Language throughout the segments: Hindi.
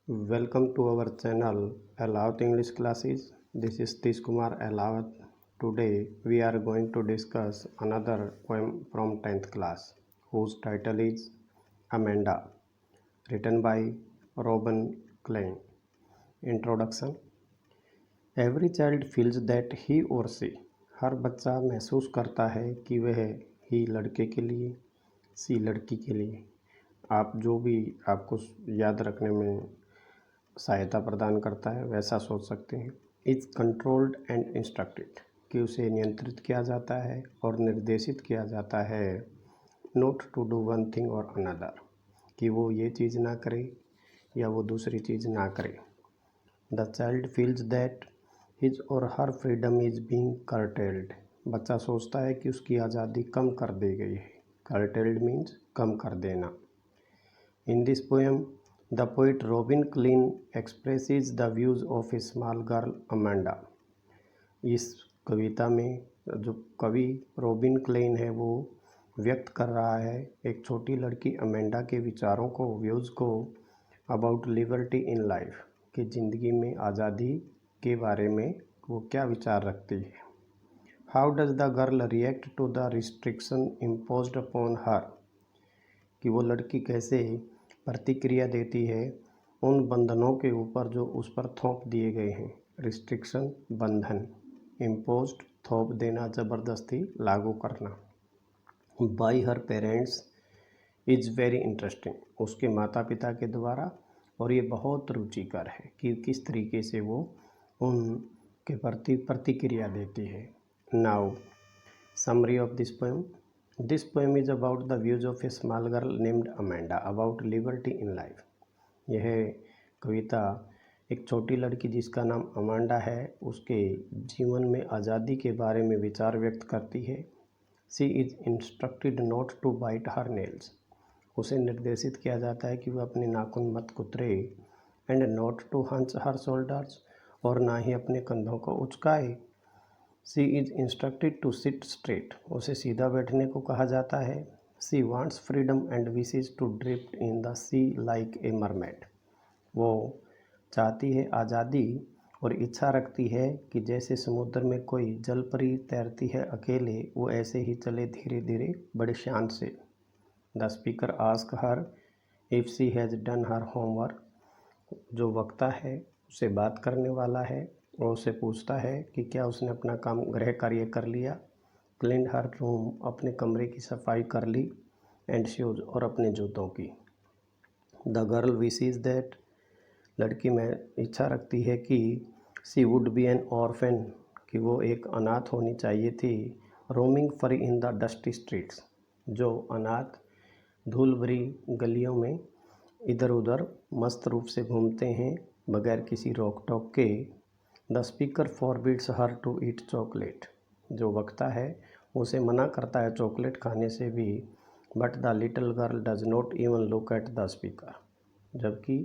Welcome to our channel Allowed English Classes. This is Tish Kumar Allowed. Today we are going to discuss another poem from 10th class whose title is Amanda, written by Robin Klein. Introduction. Every child feels that he or she, हर बच्चा महसूस करता है कि वह ही लड़के के लिए, सी लड़की के लिए। आप जो भी आपको याद रखने में सहायता प्रदान करता है वैसा सोच सकते हैं। इज कंट्रोल्ड एंड इंस्ट्रक्टेड, कि उसे नियंत्रित किया जाता है और निर्देशित किया जाता है। Note to do one thing और अनदर, कि वो ये चीज़ ना करे या वो दूसरी चीज़ ना करे। The child feels that his or her freedom is being curtailed, बच्चा सोचता है कि उसकी आज़ादी कम कर दी गई है। कर्टेल्ड मीन्स कम कर देना। In this poem The poet Robin Klein expresses the views of a small girl Amanda. इस कविता में जो कवि रॉबिन क्लेन है वो व्यक्त कर रहा है एक छोटी लड़की अमेंडा के विचारों को, व्यूज़ को अबाउट लिबर्टी इन लाइफ, कि ज़िंदगी में आज़ादी के बारे में वो क्या विचार रखती है। How does the girl react to the restriction imposed upon her, कि वो लड़की कैसे प्रतिक्रिया देती है उन बंधनों के ऊपर जो उस पर थोप दिए गए हैं। रिस्ट्रिक्शन बंधन, इम्पोज्ड थोप देना, ज़बरदस्ती लागू करना। Bye her parents is very interesting, उसके माता पिता के द्वारा, और ये बहुत रुचिकर है कि किस तरीके से वो उनके प्रति प्रतिक्रिया देती है। Now summary of this poem. This poem is about the views of a small girl named Amanda about liberty in life. यह कविता एक छोटी लड़की जिसका नाम अमांडा है उसके जीवन में आज़ादी के बारे में विचार व्यक्त करती है। She is instructed not to bite her nails. उसे निर्देशित किया जाता है कि वह अपने नाखून मत कुतरे। And not to hunch her shoulders, और ना ही अपने कंधों को उचकाए। She is instructed to sit straight, उसे सीधा बैठने को कहा जाता है। She wants freedom and wishes to drift in the sea like a mermaid. वो चाहती है आज़ादी और इच्छा रखती है कि जैसे समुद्र में कोई जलपरी तैरती है अकेले, वो ऐसे ही चले धीरे धीरे बड़े शान से। The speaker ask her if she has done her homework, जो वक्ता है उससे बात करने वाला है और उससे पूछता है कि क्या उसने अपना काम गृह कार्य कर लिया। क्लीन हर रूम, अपने कमरे की सफाई कर ली। एंड शूज़, और अपने जूतों की। द गर्ल विशेज दैट, लड़की में इच्छा रखती है कि सी वुड बी एन ऑर्फन, कि वो एक अनाथ होनी चाहिए थी। Roaming free in the dusty streets, जो अनाथ धूल भरी गलियों में इधर उधर मस्त रूप से घूमते हैं बगैर किसी रोक टोक के। The speaker forbids her to eat chocolate, जो वक्ता है उसे मना करता है चॉकलेट खाने से भी। But the little girl does not even look at the speaker, जबकि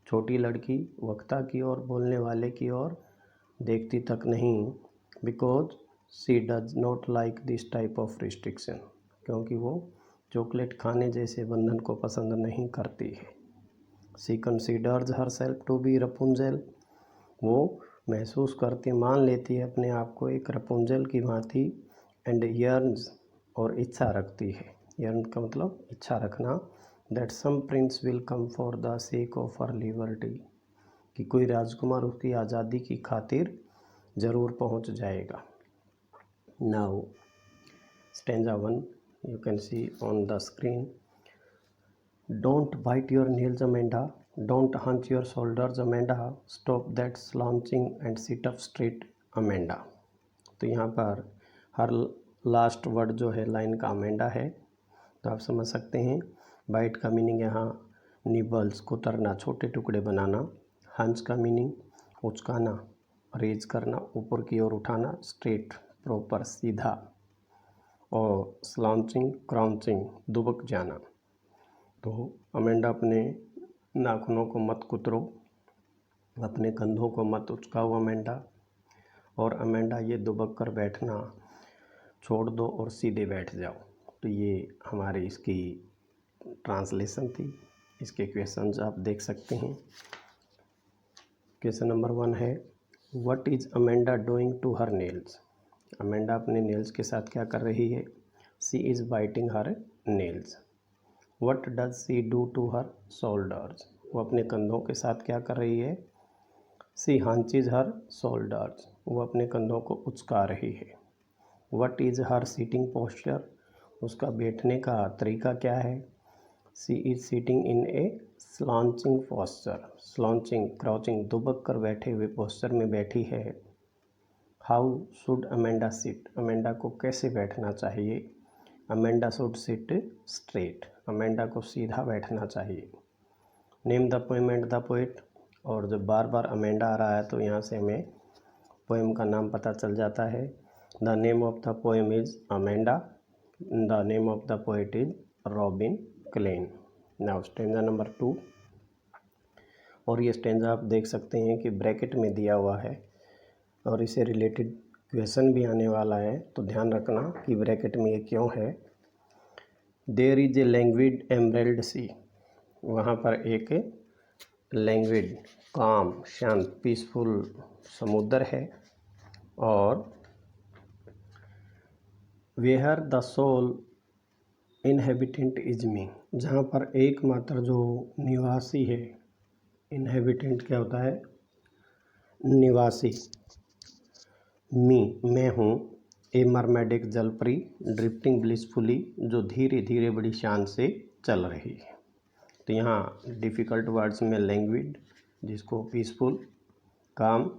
छोटी लड़की वक्ता की ओर, बोलने वाले की ओर देखती तक नहीं। Because she does not like this type of restriction, क्योंकि वो चॉकलेट खाने जैसे बंधन को पसंद नहीं करती है। She considers herself to be Rapunzel, वो महसूस करती, मान लेती है अपने आप को एक रपुंजल की भांति। एंड यर्न्स, और इच्छा रखती है। यर्न का मतलब इच्छा रखना। That some prince will come for the sake of her liberty, कि कोई राजकुमार उसकी आज़ादी की खातिर ज़रूर पहुंच जाएगा। Now stanza 1 you can see on the screen. Don't bite your nails Amanda, don't hunch your shoulders Amanda, stop that slouching and sit up straight Amanda. तो यहाँ पर हर लास्ट वर्ड जो है लाइन का अमेंडा है, तो आप समझ सकते हैं। बाइट का मीनिंग यहाँ निबल्स, कुतरना, छोटे टुकड़े बनाना। हंच का मीनिंग उचकाना, रेज करना, ऊपर की ओर उठाना, स्ट्रेट प्रॉपर सीधा, और स्लाउचिंग क्राउचिंग दुबक जाना। तो अमेंडा अपने नाखूनों को मत कुतरो, अपने कंधों को मत उचकाओ अमेंडा, और अमेंडा ये दुबक कर बैठना छोड़ दो और सीधे बैठ जाओ। तो ये हमारी इसकी ट्रांसलेशन थी। इसके क्वेश्चंस आप देख सकते हैं। क्वेश्चन नंबर 1 है what is Amanda doing to her nails. Amanda अपने नेल्स के साथ क्या कर रही है। She is biting her nails. What does she do to her shoulders. वो अपने कंधों के साथ क्या कर रही है। She hunches her shoulders. वो अपने कंधों को उचका रही है। What is her sitting posture. उसका बैठने का तरीका क्या है। She is sitting in a slouching posture. स्लांचिंग crouching दुबक कर बैठे हुए पोस्चर में बैठी है। How should Amanda sit. Amanda को कैसे बैठना चाहिए। Amanda should sit straight. Amanda को सीधा बैठना चाहिए। Name the poem and the poet. और जब बार बार अमेंडा आ रहा है तो यहाँ से हमें पोएम का नाम पता चल जाता है। The name of the poem is Amanda. The name of the poet is Robin Klein. Now stanza number 2। और ये स्टेंजा आप देख सकते हैं कि ब्रैकेट में दिया हुआ है और इसे रिलेटेड क्वेश्चन भी आने वाला है, तो ध्यान रखना कि ब्रैकेट में ये क्यों है। देयर इज ए लैंग्विड एमरल्ड सी। वहाँ पर एक लैंग्विड काम शांत पीसफुल समुद्र है। और where the sole inhabitant is me. जहाँ पर एकमात्र जो निवासी है। इनहेबिटेंट क्या होता है। निवासी। मैं हूँ। ए मरमेडिक जलपरी ड्रिफ्टिंग ब्लिसफुली जो धीरे धीरे बड़ी शान से चल रही है। तो यहाँ डिफ़िकल्ट वर्ड्स में लैंग्विड जिसको पीसफुल, काम,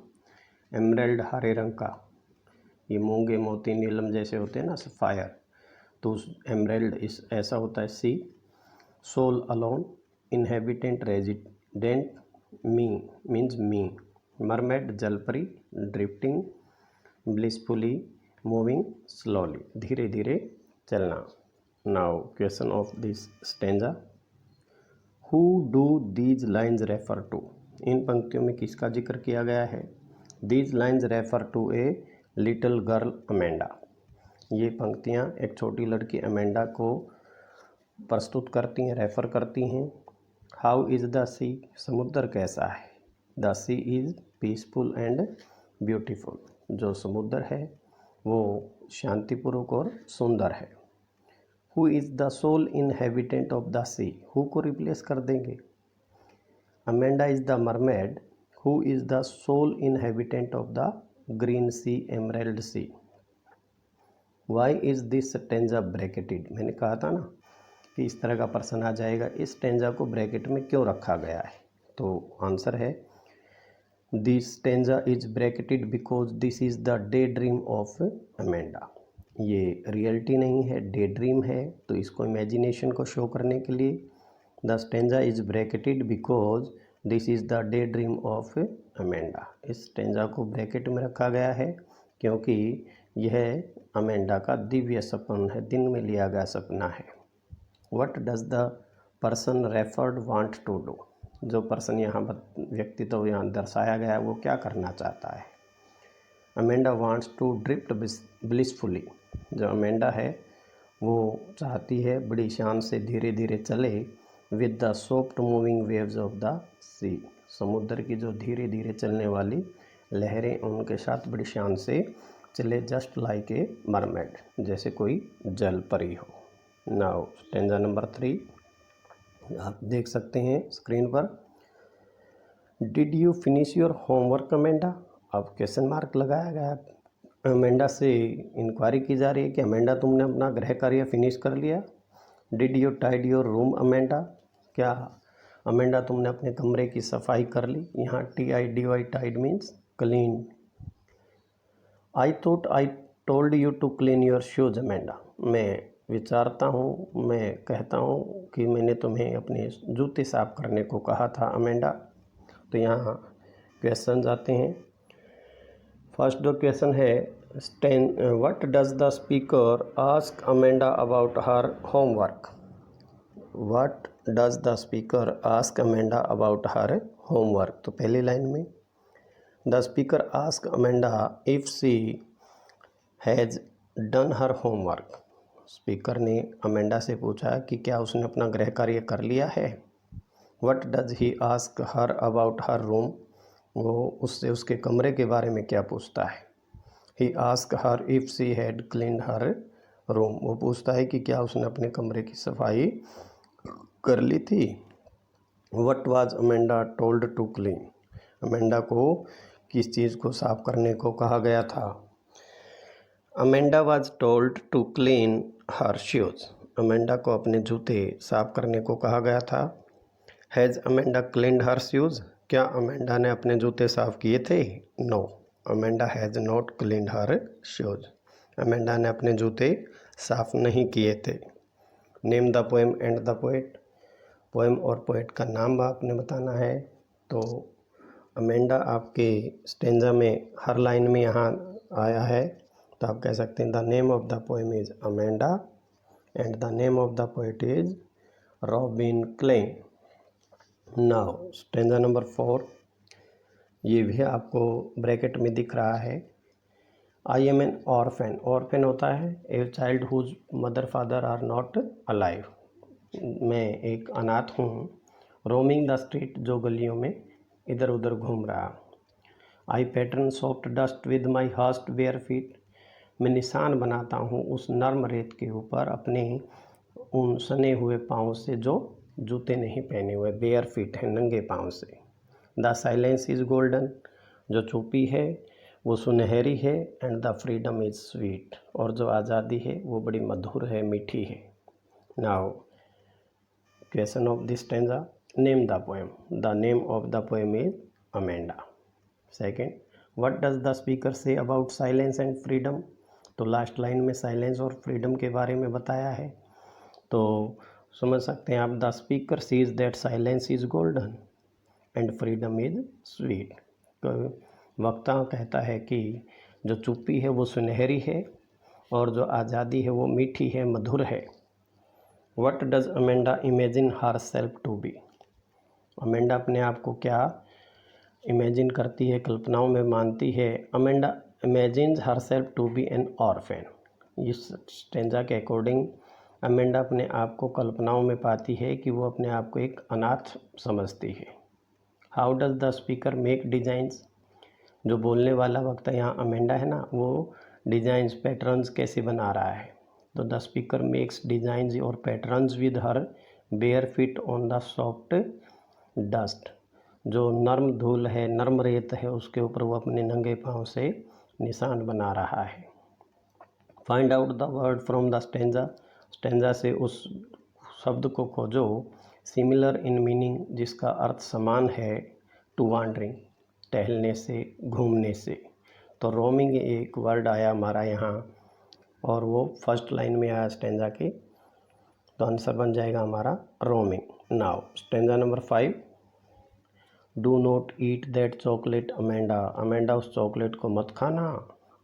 एमरल्ड हरे रंग का, ये मूंगे मोती नीलम जैसे होते हैं ना सफ़ायर, तो एमरल्ड इस ऐसा होता है sea. Sole alone inhabitant resident me means me. Mermaid जलपरी ड्रिफ्टिंग ब्लिसफुली मूविंग स्लोली धीरे धीरे चलना। Now question of this stanza. Who do these lines refer to. इन पंक्तियों में किसका जिक्र किया गया है। These lines refer to a little girl Amanda. ये पंक्तियाँ एक छोटी लड़की अमेंडा को प्रस्तुत करती हैं, रेफ़र करती हैं। How is the sea. समुद्र कैसा है। The sea is peaceful and beautiful. जो समुद्र है वो शांतिपूर्वक और सुंदर है। Who is the sole inhabitant of the sea. Who को रिप्लेस कर देंगे। Amanda is the mermaid who is the sole inhabitant of the green sea emerald sea. Why is this stanza bracketed. मैंने कहा था ना कि इस तरह का प्रश्न आ जाएगा, इस स्टेंजा को ब्रैकेट में क्यों रखा गया है। तो आंसर है this stanza is bracketed because this is the day dream of Amanda. ये रियलिटी नहीं है, डे ड्रीम है, तो इसको इमेजिनेशन को शो करने के लिए the stanza is bracketed because this is the day dream of Amanda. इस स्टेंजा को ब्रैकेट में रखा गया है क्योंकि यह अमेंडा का दिव्य सपन है, दिन में लिया गया सपना है। What does the person referred want to do। जो पर्सन यहाँ व्यक्ति तो यहाँ दर्शाया गया है वो क्या करना चाहता है। Amanda wants to drift blissfully. जो अमेंडा है वो चाहती है बड़ी शान से धीरे धीरे चले with the soft moving waves of the sea. समुद्र की जो धीरे धीरे चलने वाली लहरें उनके साथ बड़ी शान से चले, जस्ट लाइक ए मरमेड, जैसे कोई जल परी हो। नाउ स्टेंजा नंबर 3 आप देख सकते हैं स्क्रीन पर। Did you finish your homework Amanda. अब क्वेश्चन मार्क लगाया गया। अमेंडा से इंक्वायरी की जा रही है कि अमेंडा तुमने अपना गृह कार्य फिनिश कर लिया। Did you tidy your room Amanda. क्या अमेंडा तुमने अपने कमरे की सफाई कर ली। यहाँ TIDY tidy means clean. I thought I told you to clean your shoes Amanda. मैं विचारता हूँ, मैं कहता हूँ कि मैंने तुम्हें अपने जूते साफ करने को कहा था अमेंडा। तो यहाँ क्वेश्चन आते हैं। फर्स्ट जो क्वेश्चन है what does the speaker ask Amanda about her homework. What does the speaker ask Amanda about her homework. तो पहली लाइन में the speaker ask Amanda if she has done her homework. Speaker ने अमेंडा से पूछा कि क्या उसने अपना गृह कार्य कर लिया है। What does he asks her about her room. वो उससे उसके कमरे के बारे में क्या पूछता है। He asks her if she had cleaned her room, वो पूछता है कि क्या उसने अपने कमरे की सफाई कर ली थी। What was Amanda told to clean, Amanda को किस चीज़ को साफ करने को कहा गया था। Amanda was told to clean her shoes, Amanda को अपने जूते साफ करने को कहा गया था। Has Amanda cleaned her shoes, क्या अमेंडा ने अपने जूते साफ किए थे। No, Amanda has not cleaned her shoes, Amanda ने अपने जूते साफ नहीं किए थे। Name the poem and the poet, poem और पोएट का नाम आपने बताना है। तो अमेंडा आपके स्टेंजा में हर लाइन में यहाँ आया है, तो आप कह सकते हैं the name of the poem is Amanda and the name of the poet is Robin Klein. Now stanza number 4, ये भी आपको ब्रैकेट में दिख रहा है। I am an orphan, orphan होता है a child whose mother father are not alive, मैं एक अनाथ हूँ। रोमिंग द स्ट्रीट, जो गलियों में इधर उधर घूम रहा। I pattern soft dust with my hushed bare feet, मैं निशान बनाता हूँ उस नर्म रेत के ऊपर अपने उन सने हुए पाँव से जो जूते नहीं पहने हुए, बेयर फीट है, नंगे पाँव से। द साइलेंस इज़ गोल्डन, जो चुप्पी है वो सुनहरी है। And the freedom is sweet, और जो आज़ादी है वो बड़ी मधुर है, मीठी है। Now question of this stanza, name the poem, the name of the poem is Amanda. Second, what does the speaker say about silence and freedom, तो लास्ट लाइन में साइलेंस और फ्रीडम के बारे में बताया है, तो समझ सकते हैं आप the speaker says that silence is golden and freedom is sweet. तो वक्ता कहता है कि जो चुप्पी है वो सुनहरी है और जो आज़ादी है वो मीठी है, मधुर है। What does Amanda imagine herself to be, Amanda अपने आप को क्या इमेजिन करती है, कल्पनाओं में मानती है। Amanda imagines herself to be an orphan, इस स्टेंजा के अकॉर्डिंग अमेंडा अपने आप को कल्पनाओं में पाती है कि वो अपने आप को एक अनाथ समझती है। How does the speaker make designs, जो बोलने वाला वक्ता यहाँ अमेंडा है ना, वो डिजाइंस पैटर्न्स कैसे बना रहा है। तो द स्पीकर मेक्स डिजाइंस और patterns with her bare feet on the soft dust, जो नर्म धूल है, नर्म रेत है, उसके ऊपर वो अपने नंगे पाँव से निशान बना रहा है। Find out the word from the stanza, stanza से उस शब्द को खोजो सिमिलर इन मीनिंग, जिसका अर्थ समान है टू वांडरिंग, टहलने से, घूमने से। तो रोमिंग एक वर्ड आया हमारा यहाँ और वो फर्स्ट लाइन में आया स्टेंजा के, तो आंसर बन जाएगा हमारा roaming. Now stanza number 5, do not eat that chocolate Amanda, Amanda उस चॉकलेट को मत खाना।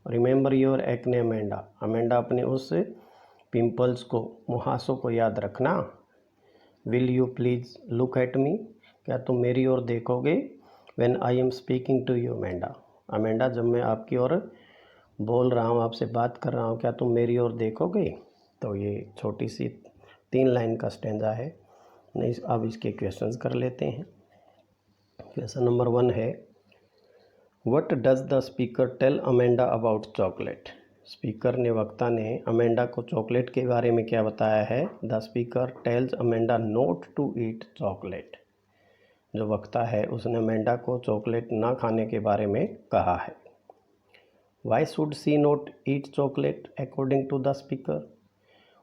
Remember your acne Amanda, Amanda अपने उस पिंपल्स को, मुहासों को याद रखना। Will you please look at me, क्या तुम मेरी ओर देखोगे। When I am speaking to you Amanda, Amanda जब मैं आपकी ओर बोल रहा हूँ, आपसे बात कर रहा हूँ, क्या तुम मेरी ओर देखोगे। तो ये छोटी सी 3 लाइन का स्टेंजा है। नहीं, अब इसके क्वेश्चंस कर लेते हैं। क्वेश्चन नंबर 1 है, what does the speaker tell Amanda about chocolate, speaker ने, वक्ता ने अमेंडा को चॉकलेट के बारे में क्या बताया है। The speaker tells Amanda not to eat chocolate, जो वक्ता है उसने अमेंडा को चॉकलेट ना खाने के बारे में कहा है। Why should she not eat chocolate according to the speaker,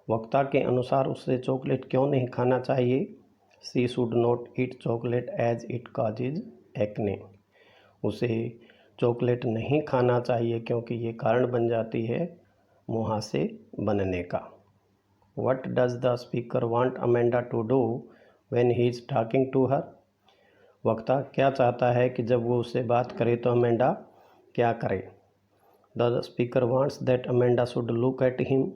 वक्ता के अनुसार उससे चॉकलेट क्यों नहीं खाना चाहिए। She should not eat chocolate as it causes acne, उसे चॉकलेट नहीं खाना चाहिए क्योंकि ये कारण बन जाती है मुहासे बनने का। What does the speaker want Amanda to do when he is talking to her, वक्ता क्या चाहता है कि जब वो उससे बात करे तो अमेंडा क्या करे। The speaker wants that Amanda should look at him,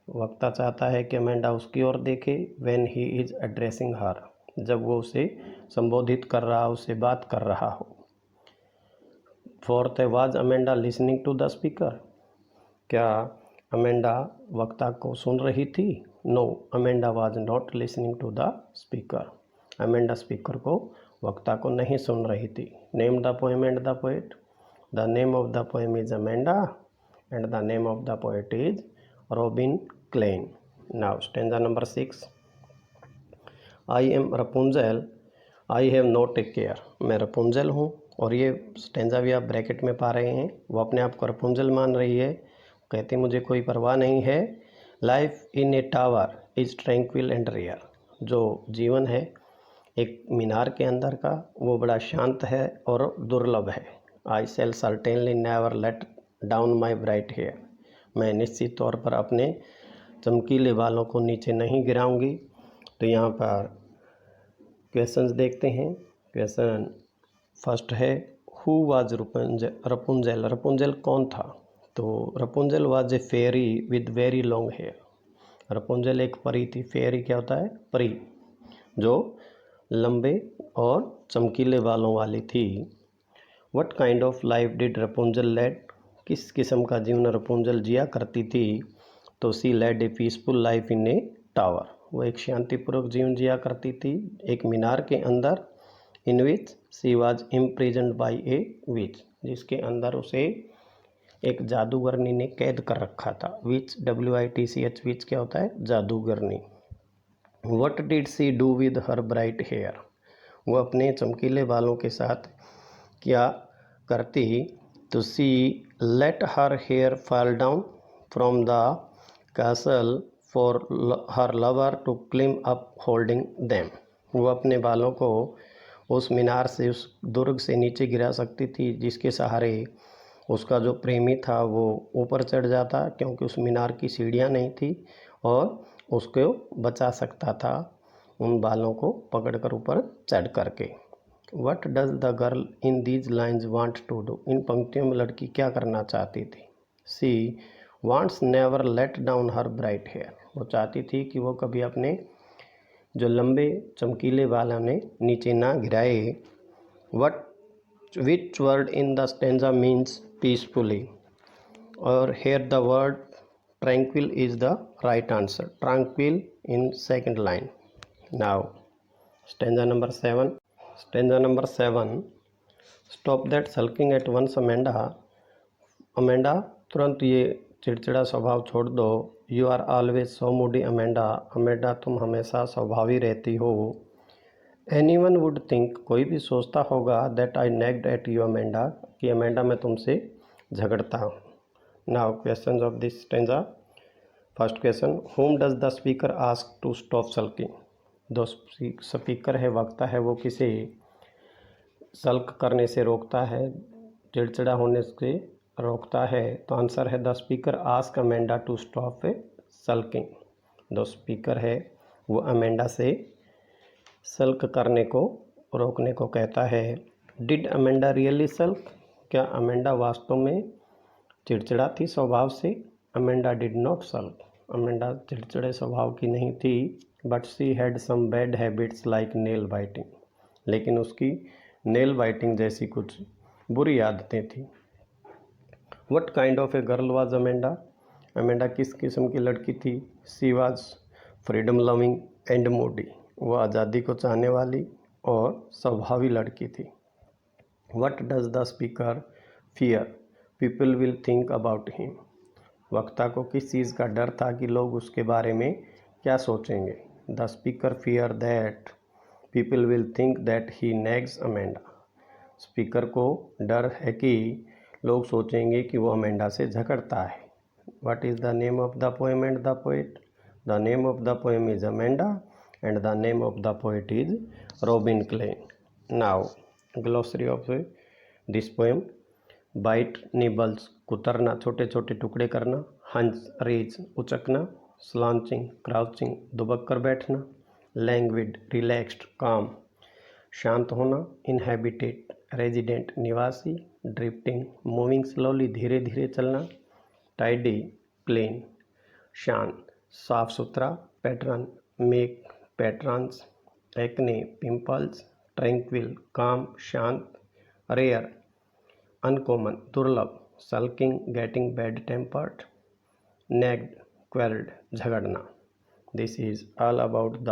वक्ता चाहता है कि अमेंडा उसकी ओर देखे। व्हेन ही इज़ एड्रेसिंग हर, जब वो उसे संबोधित कर रहा, उससे बात कर रहा हो। फोर्थ है, was Amanda listening to the speaker, क्या अमेंडा वक्ता को सुन रही थी। No, Amanda was not listening to the speaker, Amanda speaker को वक्ता को नहीं सुन रही थी। Name the poem and the poet. The name of the poem is Amanda and the name of the poet is Robin Klein. Now stanza number 6। I am Rapunzel, I have not a care. मैं रपुंजल हूँ, और ये स्टेंजा भी आप ब्रैकेट में पा रहे हैं। वो अपने आप को रपुंजल मान रही है, कहती मुझे कोई परवाह नहीं है। Life in a tower is tranquil and rare. जो जीवन है एक मीनार के अंदर का, वो बड़ा शांत है और दुर्लभ है। I shall certainly never let down my bright hair. मैं निश्चित तौर पर अपने चमकीले बालों को नीचे नहीं गिराऊंगी। तो यहाँ पर क्वेश्चंस देखते हैं। क्वेश्चन फर्स्ट है, हु वाज रपुंजल। रपुंजल कौन था? तो Rapunzel was a fairy with very long hair. Rapunzel एक परी थी। फेरी क्या होता है? परी, जो लंबे और चमकीले बालों वाली थी। What kind of life did Rapunzel lead. किस किस्म का जीवन रपुंजल जिया करती थी? तो she led a peaceful life in a tower. वो एक शांतिपूर्वक जीवन जिया करती थी एक मीनार के अंदर। इन विच सी वाज इम्प्रिजन्ड बाई ए विच, जिसके अंदर उसे एक जादूगरनी ने कैद कर रखा था। विच, WITCH, विच क्या होता है? जादूगरनी। What did she do with her bright hair. वो अपने चमकीले बालों के साथ क्या करती? तो she let her hair fall down from the castle for her lover to climb up holding them. वो अपने बालों को उस मीनार से, उस दुर्ग से नीचे गिरा सकती थी, जिसके सहारे उसका जो प्रेमी था वो ऊपर चढ़ जाता, क्योंकि उस मीनार की सीढ़ियाँ नहीं थी, और उसको बचा सकता था उन बालों को पकड़कर ऊपर चढ़ करके। What does the girl in these lines want to do. इन पंक्तियों में लड़की क्या करना चाहती थी? She wants never let down her bright hair. वो चाहती थी कि वो कभी अपने जो लंबे चमकीले बाल ने नीचे ना गिराए। What which word in the stanza means peacefully, और here the word tranquil is the right answer. Tranquil in second line. Now stanza number 7. Stanza number 7. Stop that sulking at once, Amanda. Amanda, तुरंत ये चिड़चिड़ा स्वभाव छोड़ दो। You are always so moody Amanda. Amanda, तुम हमेशा स्वभावी रहती हो। एनीवन वुड थिंक, कोई भी सोचता होगा, that I nagged at you Amanda, कि अमेंडा मैं तुमसे झगड़ता हूँ। Now question of this stanza. First question, whom does the speaker ask to stop sulking. जो स्पीकर है, वक्ता है, वो किसे सल्क करने से रोकता है, चिड़चिड़ा होने से रोकता है? तो आंसर है the speaker ask Amanda to stop sulking. जो स्पीकर है वो अमेंडा से सल्क करने को, रोकने को कहता है। Did Amanda really sulk. क्या अमेंडा वास्तव में चिड़चिड़ा थी स्वभाव से? Amanda did not sulk. Amanda चिड़चिड़े स्वभाव की नहीं थी। But she had some bad habits like nail biting. लेकिन उसकी नेल बाइटिंग जैसी कुछ बुरी आदतें थी। What kind of a girl was Amanda. Amanda किस किस्म की लड़की थी? She was freedom loving and moody. वह आज़ादी को चाहने वाली और स्वभावी लड़की थी। What does the speaker fear people will think about him. वक्ता को किस चीज़ का डर था कि लोग उसके बारे में क्या सोचेंगे? The speaker fear that people will think that he nags Amanda. Speaker को डर है कि लोग सोचेंगे कि वो अमेंडा से झगड़ता है। What is the name of the poem and the poet? The name of the poem is Amanda and the name of the poet is Robin Klein. Now glossary of this poem. Bite, nibbles, कुतरना, छोटे छोटे टुकड़े करना। हंच, रेज, उचकना। स्लांचिंग, क्राउचिंग, दुबक कर बैठना। लैंग्विड, रिलैक्स्ड, काम, शांत होना। इनहेबिटेड, रेजिडेंट, निवासी। ड्रिफ्टिंग, मूविंग स्लोली, धीरे धीरे चलना। टाइडी, प्लेन, शांत, साफ सुथरा। Pattern, make, patterns. Acne, pimples. Tranquil, calm, शांत। रेयर, अनकॉमन, दुर्लभ। Sulking, getting bad tempered. Nagged, quarrelled, झगड़ना। This is all about the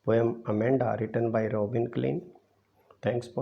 poem Amanda written by Robin Klein. Thanks for